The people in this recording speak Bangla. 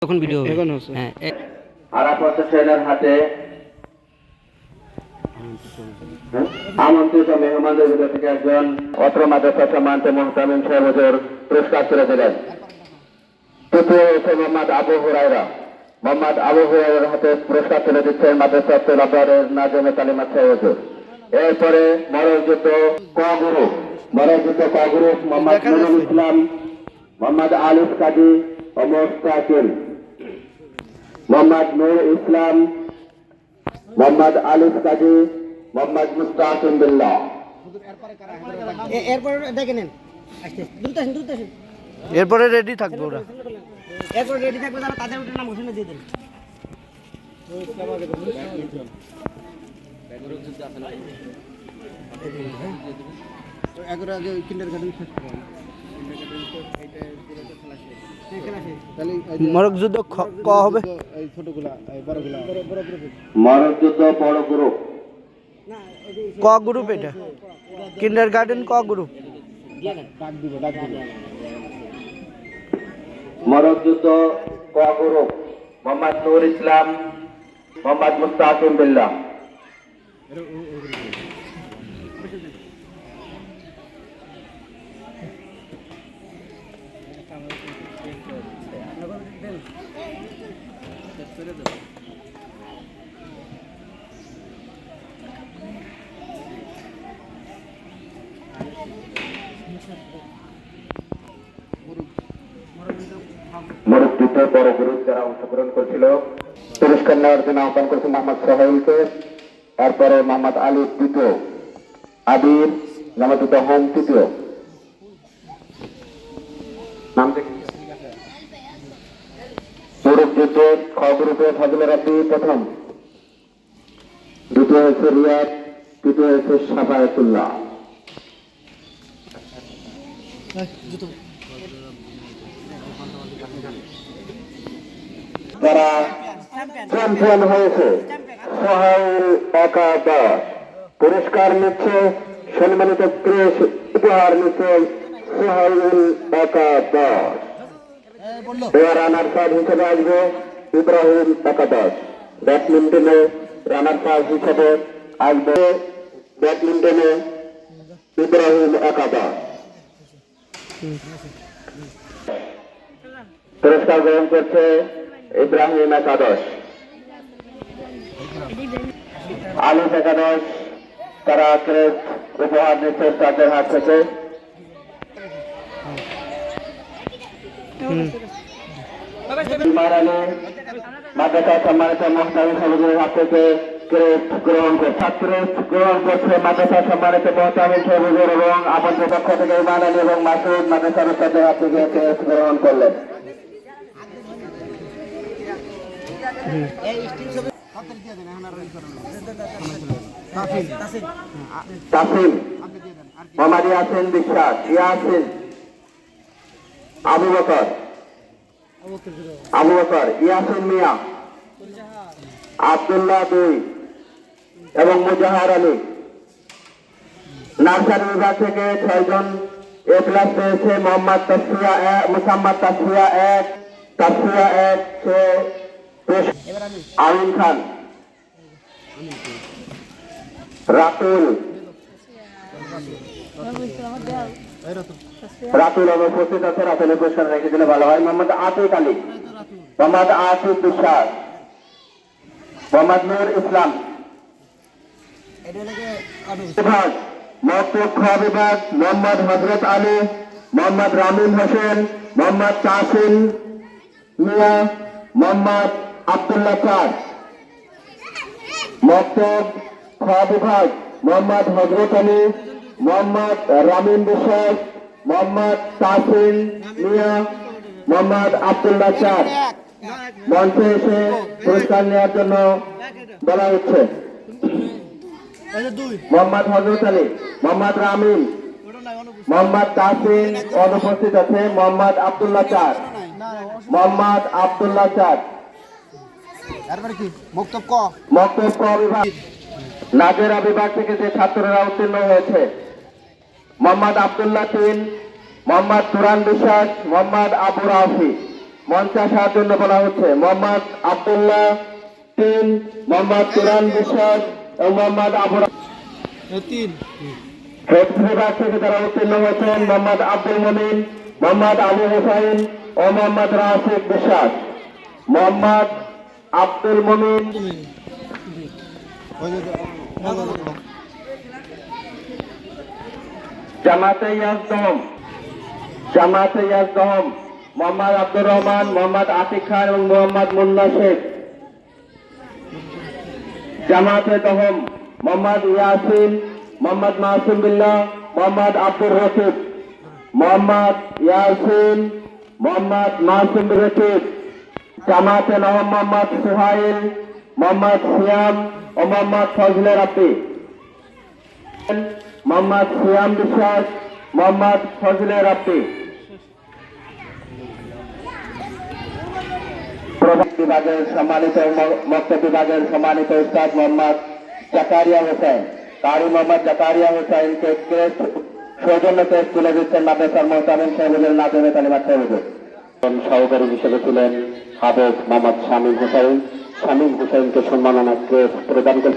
তখন ভিডিও হবে। হ্যাঁ আরাফাত হোসেনের হাতে আমন্ত্রিত মেহমানদের ভিতর থেকে একজন অত্র মাদ্রাসা সম্মানিত মুহতামিম সাহেব হুজুর পুরস্কার তুলে দিলেন। তৃতীয় হচ্ছে মোহাম্মদ আবু হুরায়রা। মোহাম্মদ আবু হুরায়রার হাতে পুরস্কার তুলে দিচ্ছেন মাদ্রাসাতুল আবরারের নাজমে কালিমাত সাহেব হুজুর। এরপরে মরণযুদ্ধ ক গ্রুপ মোহাম্মদ নুরুল ইসলাম, মোহাম্মদ আলিফ কাজী ও মোস্তাকিম। মোহাম্মদ নূর ইসলাম, মোহাম্মদ আলিফ কাজী, মোহাম্মদ মুস্তাকিম বিল্লাহ। এরপর দেখে নেন, দ্রুত আসেন। এরপরে রেডি থাকবে ওরা। এরপর রেডি থাকবে যারা, তাদের নাম ঘোষণা দিয়ে দেন। মরক যুদ্ধ ক হবে, মরক যুদ্ধ বড় গ্রুপ ক গ্রুপ, এটা কিন্ডার গার্ডেন ক গ্রুপ। মরক যুদ্ধ ক গ্রুপ মোহাম্মদ নূর ইসলাম, মোহাম্মদ মুস্তাকিম বিল্লাহ। মরক যুদ্ধ বড় গ্রুপ যারা অংশগ্রহণ করেছিল পুরস্কার নেওয়ার জন্য আহ্বান করেছে মোহাম্মদ সোহেলকে। তারপরে মোহাম্মদ আলী দ্বিতীয়, আবির নামাজুদ্দ হোম তৃতীয়। নাম দেখি মরক যুদ্ধ খ গ্রুপে ফজলে রাব্বি প্রথম, দ্বিতীয় হয়েছে রিয়াদ, তৃতীয় হয়েছে সাফায়াতুল্লাহ। যারা চ্যাম্পিয়ন হয়েছে সোহাইল একাদশ পুরস্কার নিচ্ছে, সম্মানিত ক্রেশ উপহার নিচ্ছে সোহাইল একাদশ। রানার সাহেব হিসেবে আসবে ইব্রাহিম একাদশ। ব্যাডমিন্টনে রানার সাহেব হিসেবে আসবে ব্যাডমিন্টনে ইব্রাহিম একাদশ। পুরস্কার গ্রহণ করছে ইব্রাহিম একাদশ, আলিফ একাদশ। তারা ক্রেস্ট উপহার নিচ্ছে তাদের হাত থেকে। মাদ্রাসা সম্মানিত মুহতামিম সাহেবের হাত থেকে ক্রেস্ট গ্রহণ করছে, ক্রেস্ট গ্রহণ করছে মাদ্রাসা সম্মানিত মুহতামিম সাহেবের এবং আমাদের পক্ষ থেকে ইমান আলী এবং মাসুদ মাদ্রাসার উস্তাদের হাত থেকে ক্রেস্ট গ্রহণ করলেন। তাসিম, মোহাম্মদ ইয়াসিন বিশ্বাস, ইয়াসিন, আবু বকর, ইয়াসিন মিয়া, আব্দুল্লাহ দুই এবং মুজাহার আলী। নার্সারি বিভাগ থেকে 6 জন এ প্লাস পেয়েছে। মোহাম্মদ তাসফিয়া এক, সে আমিন খান, রাতুল অনুপস্থিত আছে, রাতুলের পুরস্কার রেখে দিলে ভালো হয়। মোহাম্মদ আতিক আলী, মোহাম্মদ আসিফ বিশ্বাস, মোহাম্মদ নূর ইসলাম। বিভাগ মকতুব খ বিভাগ মোহাম্মদ হযরত আলী, মোহাম্মদ রামিন হোসেন, মোহাম্মদ তাসিম মিয়া, মোহাম্মদ আব্দুল্লাহ চাঁদ। মকতুব খ বিভাগ মোহাম্মদ হযরত আলী, মোহাম্মদ রামিন বিশ্বাস, মোহাম্মদ তাসিম মিয়া, মোহাম্মদ আব্দুল্লাহ চাঁদ। মঞ্চে এসে পুরস্কার নেওয়ার জন্য বলা হচ্ছে। মোহাম্মদ হযরত আলী, মোহাম্মদ রামিন, মোহাম্মদ তাসিম অনুপস্থিত আছে। মোহাম্মদ আব্দুল্লাহ চাঁদ, মকতুব ক বিভাগ নাজেরা বিভাগ থেকে যে ছাত্ররা উত্তীর্ণ হয়েছে মোহাম্মদ আব্দুল্লাহ তিন, মোহাম্মদ তুরান বিশ্বাস, মোহাম্মদ আবু রাফি, মঞ্চে আসার জন্য বলা হচ্ছে। মোহাম্মদ আব্দুল্লাহ 3, মোহাম্মদ তুরান বিশ্বাস এবং মোহাম্মদ আবুর হেড বিভাগ থেকে যারা উত্তীর্ণ হয়েছেন মোহাম্মদ আব্দুল মমিন, মোহাম্মদ আবু হুসাইন ও মোহাম্মদ রাশিদ বিশ্বাস। মোহাম্মদ আব্দুল মমিন, জামাতে ইয়াজদহম মোহাম্মদ আব্দুর রহমান, মোহাম্মদ আতিক খান এবং মোহাম্মদ মুন্না শেখ। জামাতে দহম মোহাম্মদ ইয়াসিন, মোহাম্মদ মাসুম বিল্লাহ, মোহাম্মদ আব্দুর রশিদ। মোহাম্মদ ইয়াসিন, মোহাম্মদ মাসুম রশিদ। জামাতে নহম মোহাম্মদ সুহাইল, মোহাম্মদ সিয়াম ও মোহাম্মদ ফজলে রাব্বি। মোহাম্মদ সিয়াম বিশ্বাস, মোহাম্মদ ফজলে রাব্বি। প্রধান বিভাগের সম্মানিত মক্তব বিভাগের সম্মানিত উস্তাদ মোহাম্মদ জাকারিয়া হোসেন, কারি মোহাম্মদ জাকারিয়া হোসেনকে ক্রেস্ট সৌজন্য ক্রেস্ট তুলে দিচ্ছেন মাদ্রাসার মোহতামিম সাহেবের নাজমে তালিমাত সাহেবের। সহকারী হিসেবে ছিলেন হাফেজ মোহাম্মদ শামীম হুসাইন। শামীম হুসাইনকে সম্মাননা ক্রেস্ট প্রদান করছেন